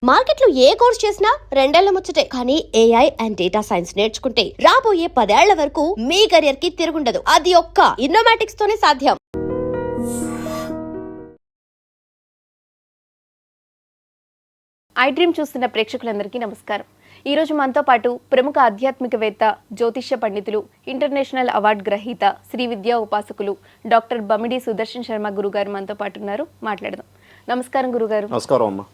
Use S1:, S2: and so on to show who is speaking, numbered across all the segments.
S1: మార్కెట్లో ఏ కోర్స్ చేసినా రెండేళ్ల ముచ్చటే. కానీ ఏఐ అండ్ డేటా సైన్స్ నేర్చుకుంటే రాబోయే 10 ఏళ్ల వరకు మీ కెరియర్ కి తిరుగుండదు. అది ఒక్క ఇన్నోమాటిక్స్ తోనే సాధ్యం.
S2: ఐ డ్రీమ్ చూస్తున్న ప్రేక్షకులందరికీ నమస్కారం. ఈరోజు మనతో పాటు ప్రముఖ ఆధ్యాత్మికవేత్త, జ్యోతిష్య పండితులు, ఇంటర్నేషనల్ అవార్డు గ్రహీత, శ్రీ విద్యా ఉపాసకులు డాక్టర్ బమిడి సుదర్శన్ శర్మ గురుగారు మనతో పాటు ఉన్నారు. మాట్లాడదాం. నమస్కారం గురుగారు.
S3: నమస్కారం అమ్మ.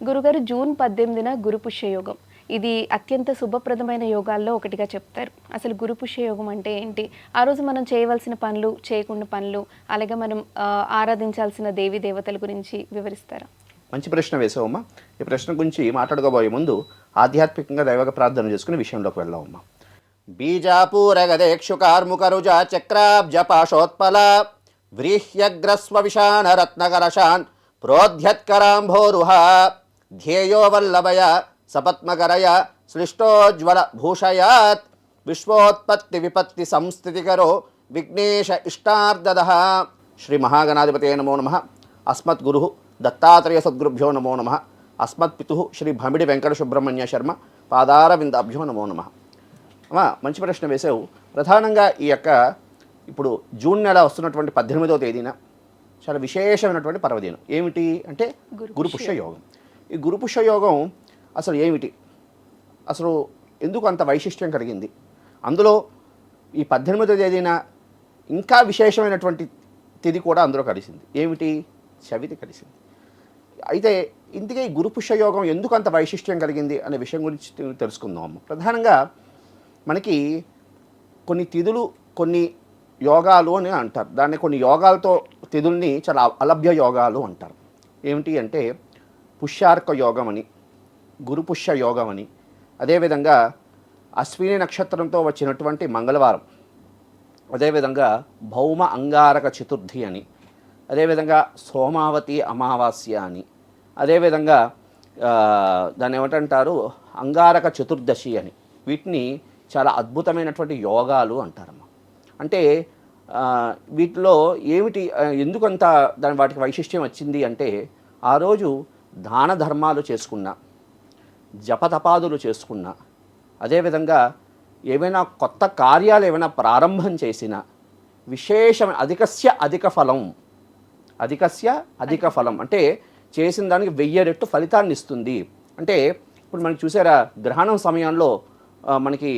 S2: గురుగారు, జూన్ 18న గురు పుష్య యోగం. ఇది అత్యంత శుభప్రదమైన యోగాల్లో ఒకటిగా చెప్తారు. అసలు గురు పుష్య యోగం అంటే ఏంటి? ఆ రోజు మనం చేయవలసిన పనులు, చేయకుండా పనులు, అలాగే మనం ఆరాధించాల్సిన దేవీ దేవతల గురించి వివరిస్తారా?
S3: మంచి ప్రశ్న వేసావమ్మా. ఈ ప్రశ్న గురించి మాట్లాడుకోబోయే ముందు ఆధ్యాత్మికంగా దైవక ప్రార్థన చేసుకునే విషయంలోకి వెళ్దామమ్మా. బీజాపూరగదేక్షు కార్ముకరుజ చక్రాబ్జ పాశోత్పల వ్రీహ్యగ్రస్వ విషాణ రత్నకరశాన్ ప్రోధ్యత్కరాంభోరుహ ధ్యేయో వల్లభయ సపత్మకరయ సృష్టోజ్వల భూషయాత్ విశ్వోత్పత్తి విపత్తి సంస్థితికరో విఘ్నేశ ఇష్టార్దదః. శ్రీ మహాగణాధిపతయే నమో నమః. అస్మత్ గురు దత్తాత్రేయ సద్గురుభ్యో నమో నమః. అస్మత్ పితు శ్రీ భమిడి వెంకట సుబ్రహ్మణ్య శర్మ పాదారవిందాభ్యో నమో నమః. అమ్మా, మంచి ప్రశ్న వేసావు. ప్రధానంగా ఈ యొక్క ఇప్పుడు జూన్ నెల వస్తున్నటువంటి 18వ తేదీన చాలా విశేషమైనటువంటి పర్వదినం. ఏమిటి అంటే గురు పుష్య యోగం. ఈ గురు పుష్య యోగం అసలు ఏమిటి, అసలు ఎందుకు అంత వైశిష్ట్యం కలిగింది? అందులో ఈ 18వ తేదీన ఇంకా విశేషమైనటువంటి తిథి కూడా అందులో కలిసింది. ఏమిటి? చవితి కలిసింది. అయితే ఇందుకే గురు పుష్య యోగం ఎందుకు అంత వైశిష్ట్యం కలిగింది అనే విషయం గురించి తెలుసుకుందాం అమ్మ. ప్రధానంగా మనకి కొన్ని తిథులు, కొన్ని యోగాలు అని అంటారు. దాన్ని కొన్ని యోగాలతో తిథుల్ని చాలా అలభ్య యోగాలు అంటారు. ఏమిటి అంటే పుష్యార్క యోగం అని, గురు పుష్య యోగం అని, అదేవిధంగా అశ్విని నక్షత్రంతో వచ్చినటువంటి మంగళవారం, అదేవిధంగా భౌమ అంగారక చతుర్థి అని, అదేవిధంగా సోమావతి అమావాస్య అని, అదేవిధంగా దాన్ని ఏమిటంటారు అంగారక చతుర్దశి అని. వీటిని చాలా అద్భుతమైనటువంటి యోగాలు అంటారమ్మ. అంటే వీటిలో ఏమిటి, ఎందుకంత వాటికి వైశిష్ట్యం వచ్చింది అంటే ఆ రోజు దాన ధర్మాలు చేసుకున్నా, జపతపాదులు చేసుకున్నా, అదేవిధంగా ఏవైనా కొత్త కార్యాలు ఏమైనా ప్రారంభం చేసినా విశేషమైన అధికస్య అధిక ఫలం, అధికస్య అధిక ఫలం అంటే చేసిన దానికి 1000 రెట్లు ఫలితాన్ని ఇస్తుంది. అంటే ఇప్పుడు మనకి చూసారా, గ్రహణం సమయంలో మనకి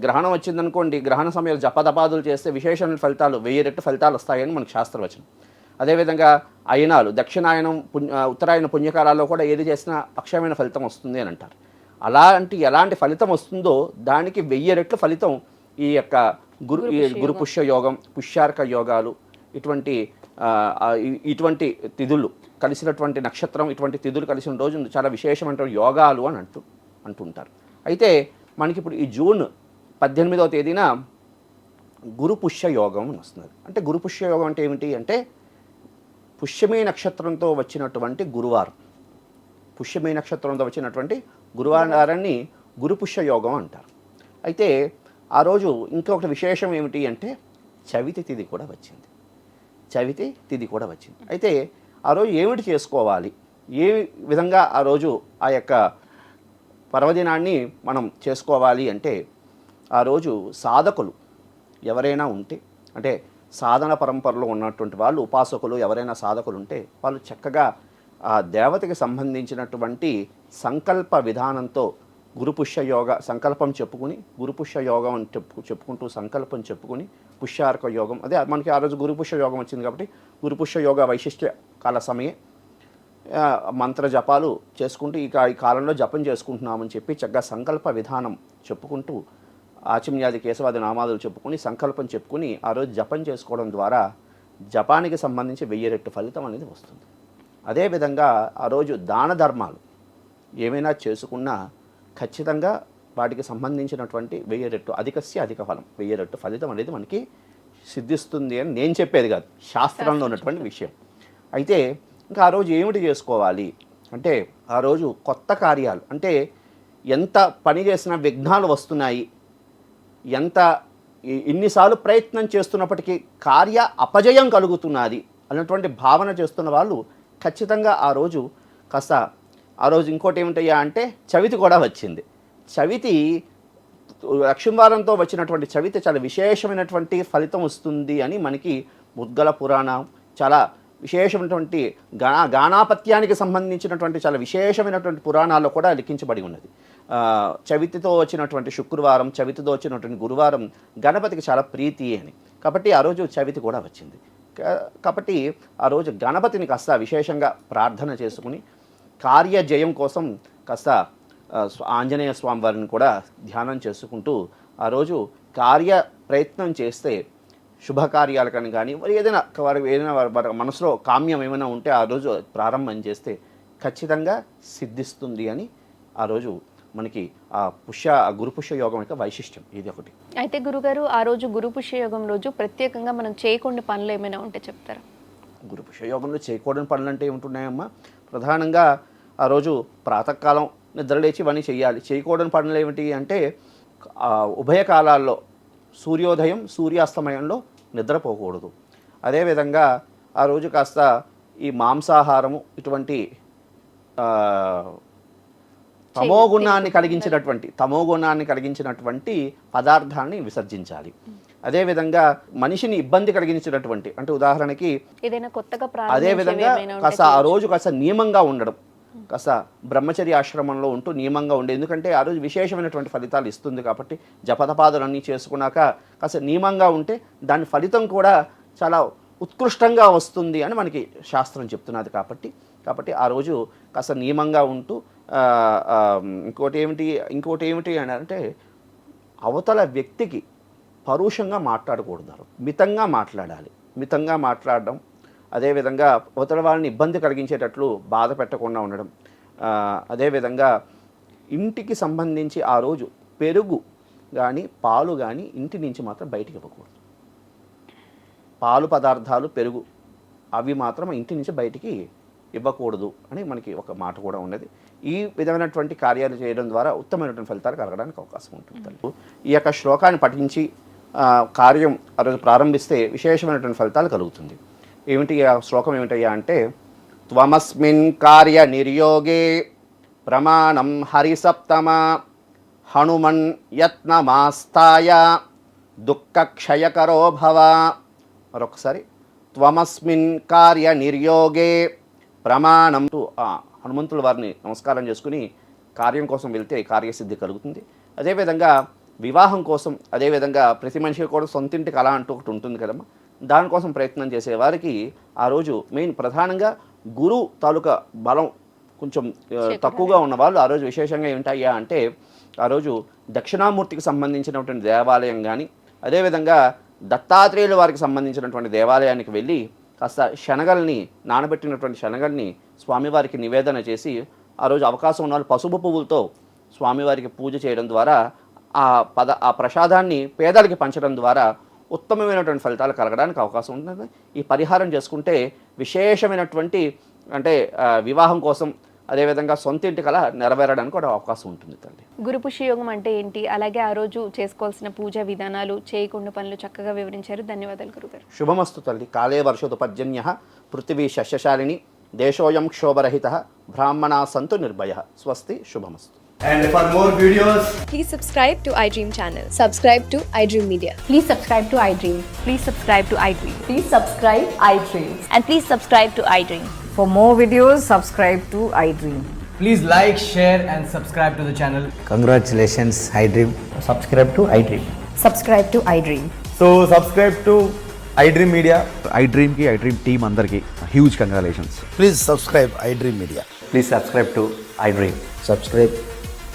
S3: గ్రహణం వచ్చిందనుకోండి, గ్రహణ సమయంలో జపతపాదులు చేస్తే విశేషమైన ఫలితాలు 1000 రెట్లు ఫలితాలు వస్తాయని మనకి శాస్త్రవచనం. అదేవిధంగా అయనాలు, దక్షిణాయనం ఉత్తరాయణ పుణ్యకాలాల్లో కూడా ఏది చేసినా అక్షయమైన ఫలితం వస్తుంది అని అంటారు. ఎలాంటి ఫలితం వస్తుందో దానికి 1000 రెట్లు ఫలితం ఈ యొక్క గురు పుష్య యోగం, పుష్యార్క యోగాలు, ఇటువంటి తిథులు కలిసినటువంటి నక్షత్రం, ఇటువంటి తిథులు కలిసిన రోజు చాలా విశేషమైన యోగాలు అని అంటుంటారు. అయితే మనకి ఇప్పుడు ఈ జూన్ 18వ తేదీన గురు పుష్య యోగం అని వస్తున్నది. అంటే గురు పుష్య యోగం అంటే ఏమిటి అంటే పుష్యమి నక్షత్రంతో వచ్చినటువంటి గురువారం, పుష్యమి నక్షత్రంతో వచ్చినటువంటి గురువారాన్ని గురు పుష్య యోగం అంటారు. అయితే ఆ రోజు ఇంకొకటి విశేషం ఏమిటి అంటే చవితి తిథి కూడా వచ్చింది. చవితి తిథి కూడా వచ్చింది. అయితే ఆ రోజు ఏమిటి చేసుకోవాలి, ఏ విధంగా ఆ రోజు ఆ యొక్క పర్వదినాన్ని మనం చేసుకోవాలి అంటే ఆ రోజు సాధకులు ఎవరైనా ఉంటే, అంటే సాధన పరంపరలో ఉన్నటువంటి వాళ్ళు, ఉపాసకులు ఎవరైనా సాధకులు ఉంటే వాళ్ళు చక్కగా ఆ దేవతకి సంబంధించినటువంటి సంకల్ప విధానంతో గురుపుష్య యోగ సంకల్పం చెప్పుకుని, గురుపుష్య యోగం అని చెప్పుకుంటూ సంకల్పం చెప్పుకుని పుష్యార్క యోగం, అదే మనకి ఆ రోజు గురుపుష్య యోగం వచ్చింది కాబట్టి గురుపుష్య యోగ వైశిష్ట్య కాల సమయే మంత్ర జపాలు చేసుకుంటూ ఈ కాలంలో జపం చేసుకుంటున్నామని చెప్పి చక్కగా సంకల్ప విధానం చెప్పుకుంటూ ఆచమ్యాది కేశవాది నామాదులు చెప్పుకుని సంకల్పం చెప్పుకుని ఆ రోజు జపం చేసుకోవడం ద్వారా జపానికి సంబంధించి 1000 రెట్టు ఫలితం అనేది వస్తుంది. అదేవిధంగా ఆ రోజు దాన ధర్మాలు ఏమైనా చేసుకున్నా ఖచ్చితంగా వాటికి సంబంధించినటువంటి 1000 రెట్టు అధికస్య అధిక ఫలం, 1000 రెట్టు ఫలితం అనేది మనకి సిద్ధిస్తుంది అని నేను చెప్పేది కాదు, శాస్త్రంలో ఉన్నటువంటి విషయం. అయితే ఇంకా ఆ రోజు ఏమిటి చేసుకోవాలి అంటే ఆ రోజు కొత్త కార్యాలు, అంటే ఎంత పని చేసినా విఘ్నాలు వస్తున్నాయి, ఎన్నిసార్లు ప్రయత్నం చేస్తున్నప్పటికీ కార్య అపజయం కలుగుతున్నది అన్నటువంటి భావన చేస్తున్న వాళ్ళు ఖచ్చితంగా ఆ రోజు కాస్త ఆ రోజు ఇంకోటి ఏమిటయ్యా అంటే చవితి కూడా వచ్చింది. చవితి లక్ష్మీవారంతో వచ్చినటువంటి చవితి చాలా విశేషమైనటువంటి ఫలితం వస్తుంది అని మనకి ముద్గల పురాణం చాలా విశేషమైనటువంటి గానాపత్యానికి సంబంధించినటువంటి చాలా విశేషమైనటువంటి పురాణాల్లో కూడా లిఖించబడి ఉన్నది. చవితితో వచ్చినటువంటి శుక్రవారం, చవితితో వచ్చినటువంటి గురువారం గణపతికి చాలా ప్రీతి అని, కాబట్టి ఆ రోజు చవితి కూడా వచ్చింది. కాబట్టి ఆ రోజు గణపతిని కాస్త విశేషంగా ప్రార్థన చేసుకుని కార్యజయం కోసం కాస్త ఆంజనేయ స్వామి వారిని కూడా ధ్యానం చేసుకుంటూ ఆ రోజు కార్య ప్రయత్నం చేస్తే శుభకార్యాలకని కానీ మరి ఏదైనా వారి మనసులో కామ్యం ఏమైనా ఉంటే ఆ రోజు ప్రారంభం చేస్తే ఖచ్చితంగా సిద్ధిస్తుంది అని ఆ రోజు మనకి ఆ గురుపుష్య యోగం యొక్క వైశిష్ట్యం ఇది ఒకటి.
S2: అయితే గురుగారు, ఆ రోజు గురుపుష్య యోగం రోజు ప్రత్యేకంగా మనం చేయకుండా పనులు ఏమైనా ఉంటే చెప్తారా? గురుపుష్య
S3: యోగంలో చేయకూడని పనులు అంటే ఏముంటున్నాయమ్మా? ప్రధానంగా ఆ రోజు ప్రాతకాలం నిద్రలేచి ఇవన్నీ చేయాలి. చేయకూడని పనులు ఏమిటి అంటే ఉభయ కాలాల్లో సూర్యోదయం సూర్యాస్తమయంలో నిద్రపోకూడదు. అదేవిధంగా ఆ రోజు కాస్త ఈ మాంసాహారము ఇటువంటి తమోగుణాన్ని కలిగించినటువంటి పదార్థాన్ని విసర్జించాలి. అదేవిధంగా మనిషిని ఇబ్బంది కలిగించినటువంటి అంటే ఉదాహరణకి అదేవిధంగా కాస్త ఆ రోజు కాస్త నియమంగా ఉండడం, కాస్త బ్రహ్మచర్య ఆశ్రమంలో ఉంటూ నియమంగా ఉండే, ఎందుకంటే ఆ రోజు విశేషమైనటువంటి ఫలితాలు ఇస్తుంది కాబట్టి జపతపాదులన్నీ చేసుకున్నాక కాస్త నియమంగా ఉంటే దాని ఫలితం కూడా చాలా ఉత్కృష్టంగా వస్తుంది అని మనకి శాస్త్రం చెప్తున్నది. కాబట్టి ఆ రోజు కాస్త నియమంగా ఉంటూ ఇంకోటి ఏమిటి అని అంటే అవతల వ్యక్తికి పరుషంగా మాట్లాడకూడదు, మితంగా మాట్లాడాలి. మితంగా మాట్లాడడం, అదేవిధంగా అవతల వాళ్ళని ఇబ్బంది కలిగించేటట్లు బాధ పెట్టకుండా ఉండడం. అదేవిధంగా ఇంటికి సంబంధించి ఆ రోజు పెరుగు కానీ పాలు కానీ ఇంటి నుంచి మాత్రం బయటికి ఇవ్వకూడదు. పాలు పదార్థాలు పెరుగు అవి మాత్రం ఇంటి నుంచి బయటికి ఇవ్వకూడదు అని మనకి ఒక మాట కూడా ఉన్నది. ఈ విధమైనటువంటి కార్యాలు చేయడం ద్వారా ఉత్తమమైనటువంటి ఫలితాలు కలగడానికి అవకాశం ఉంటుంది. ఈ యొక్క శ్లోకాన్ని పఠించి కార్యం ఆ రోజు ప్రారంభిస్తే విశేషమైనటువంటి ఫలితాలు కలుగుతుంది. ఏమిటి ఆ శ్లోకం ఏమిటయ్యా అంటే త్వమస్మిన్ కార్య నిర్యోగే ప్రమాణం హరిసప్తమ హనుమన్ యత్నమాస్తాయ దుఃఖక్షయకరో భవ. మరొకసారి త్వమస్మిన్ కార్య నిర్యోగే ప్రమాణం. హనుమంతుల వారిని నమస్కారం చేసుకుని కార్యం కోసం వెళ్తే కార్యసిద్ధి కలుగుతుంది. అదేవిధంగా వివాహం కోసం, అదేవిధంగా ప్రతి మనిషికి కూడా సొంతింటి కళ అంటూ ఒకటి ఉంటుంది కదమ్మా, దానికోసం ప్రయత్నం చేసే వారికి ఆ రోజు ప్రధానంగా గురు తాలూకా బలం కొంచెం తక్కువగా ఉన్న వాళ్ళు ఆ రోజు విశేషంగా ఏమిటయ్యా అంటే ఆ రోజు దక్షిణామూర్తికి సంబంధించినటువంటి దేవాలయం కానీ, అదేవిధంగా దత్తాత్రేయుల వారికి సంబంధించినటువంటి దేవాలయానికి వెళ్ళి కాస్త శనగల్ని నానబెట్టినటువంటి శనగల్ని స్వామివారికి నివేదన చేసి ఆ రోజు అవకాశం ఉన్న వాళ్ళు పసుపు పువ్వులతో స్వామివారికి పూజ చేయడం ద్వారా ఆ ప్రసాదాన్ని పేదలకి పంచడం ద్వారా ఉత్తమమైనటువంటి ఫలితాలు కలగడానికి అవకాసం ఉంటుంది. ఈ పరిహారం చేసుకుంటే విశేషమైనటువంటి అంటే వివాహం కోసం, అదేవిధంగా సొంత ఇంటి కళ నెరవేరడానికి కూడా అవకాశం ఉంటుంది తల్లి.
S2: గురుపుష్య యోగం అంటే ఏంటి, అలాగే ఆ రోజు చేసుకోవాల్సిన పూజా విధానాలు, చేయకుండా పనులు చక్కగా వివరించారు. ధన్యవాదాలు గురుగారు.
S3: శుభమస్తు తల్లి. కాలే వర్షోతు పర్జన్యః పృథివీ శస్యశాలిని దేశోయం క్షోభరహితః బ్రాహ్మణా సంతు నిర్భయః. స్వస్తి. శుభమస్తు.
S4: And for more videos,
S5: please subscribe to iDream channel. Subscribe to iDream Media.
S6: Please subscribe to iDream. Please subscribe to iDream.
S7: Please subscribe iDream.
S6: And please subscribe to iDream.
S7: For more videos, subscribe to iDream.
S4: please like, share and subscribe to the channel.
S8: Congratulations, iDream.
S9: Subscribe to iDream.
S7: Subscribe to iDream.
S9: So subscribe to iDream Media.
S10: iDream ki iDream team andarki huge congratulations.
S8: Please subscribe iDream Media.
S9: Please subscribe to iDream.
S8: Subscribe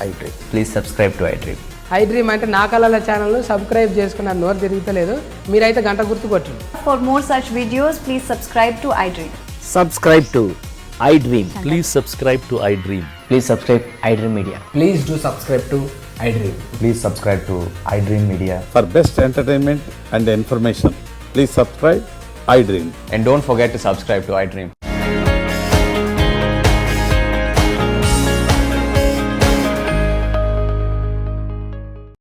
S8: iDream.
S9: Please subscribe to iDream.
S11: iDream అంటే నా కళల ఛానల్ను subscribe చేసుకున్న నోరు తిరుగుతలేదు, మీరైతే గంట గుర్తు కొట్టండి.
S7: For more such videos, please subscribe to iDream.
S8: Subscribe to iDream.
S9: Please subscribe to iDream. Please subscribe iDream Media.
S4: Please do subscribe to iDream.
S9: Please subscribe to iDream Media.
S12: For best entertainment and information, please subscribe iDream.
S9: And don't forget to subscribe to iDream.